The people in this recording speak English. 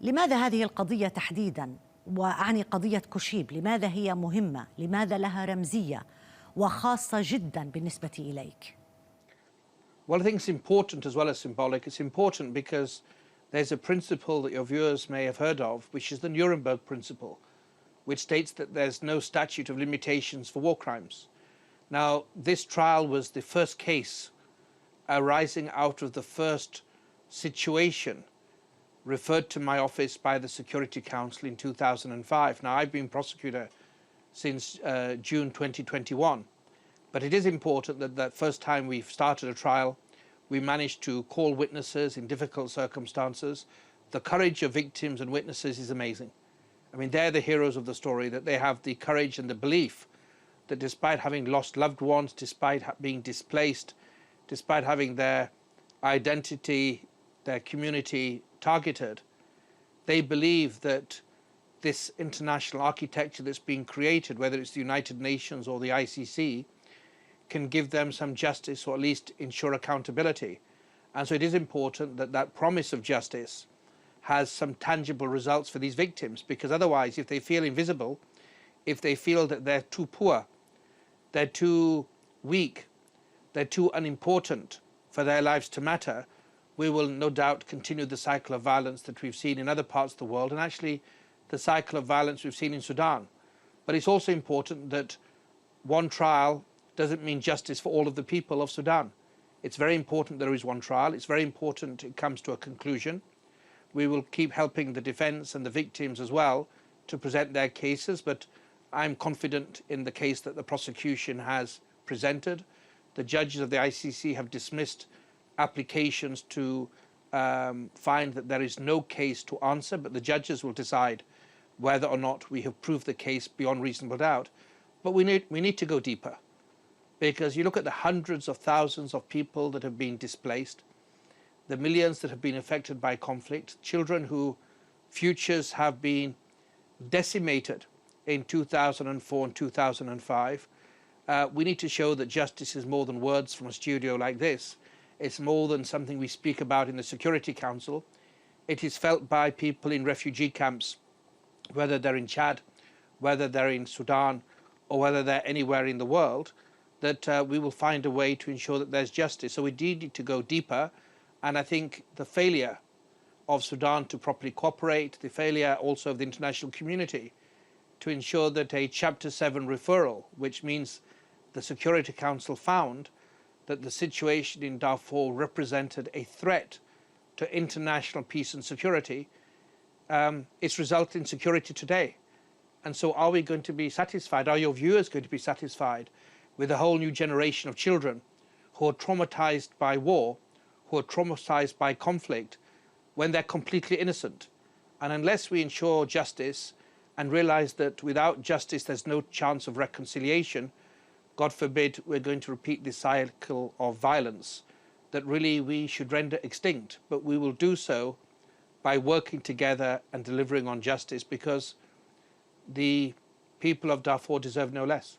لماذا هذه القضية تحديداً؟ وأعني قضية كوشيب، لماذا هي مهمة؟ لماذا لها رمزية وخاصة جداً بالنسبة إليك؟ Well, I think it's important as well as symbolic. It's important because there's a principle that your viewers may have heard of, which is the Nuremberg principle, which states that there's no statute of limitations for war crimes. Now, this trial was the first case arising out of the first situation referred to my office by the Security Council in 2005. Now, I've been prosecutor since June 2021. But it is important that the first time we've started a trial, we managed to call witnesses in difficult circumstances. The courage of victims and witnesses is amazing. I mean, they're the heroes of the story, that they have the courage and the belief that despite having lost loved ones, despite being displaced, despite having their identity, their community targeted, they believe that this international architecture that's being created, whether it's the United Nations or the ICC, can give them some justice or at least ensure accountability. And so it is important that that promise of justice has some tangible results for these victims, because otherwise, if they feel invisible, if they feel that they're too poor, they're too weak, they're too unimportant for their lives to matter, we will no doubt continue the cycle of violence that we've seen in other parts of the world, and actually the cycle of violence we've seen in Sudan. But it's also important that one trial doesn't mean justice for all of the people of Sudan. It's very important there is one trial. It's very important it comes to a conclusion. We will keep helping the defense and the victims as well to present their cases, but I'm confident in the case that the prosecution has presented. The judges of the ICC have dismissed applications to find that there is no case to answer, but the judges will decide whether or not we have proved the case beyond reasonable doubt. But we need to go deeper, because you look at the hundreds of thousands of people that have been displaced, the millions that have been affected by conflict, children whose futures have been decimated in 2004 and 2005. We need to show that justice is more than words from a studio like this. It's more than something we speak about in the Security Council. It is felt by people in refugee camps, whether they're in Chad, whether they're in Sudan, or whether they're anywhere in the world, that we will find a way to ensure that there's justice. So we need to go deeper. And I think the failure of Sudan to properly cooperate, the failure also of the international community to ensure that a Chapter 7 referral, which means the Security Council found that the situation in Darfur represented a threat to international peace and security, it's resulted in security today. And so are we going to be satisfied? Are your viewers going to be satisfied with a whole new generation of children who are traumatized by war, who are traumatized by conflict, when they're completely innocent? And unless we ensure justice and realize that without justice there's no chance of reconciliation, God forbid we're going to repeat this cycle of violence that really we should render extinct. But we will do so by working together and delivering on justice, because the people of Darfur deserve no less.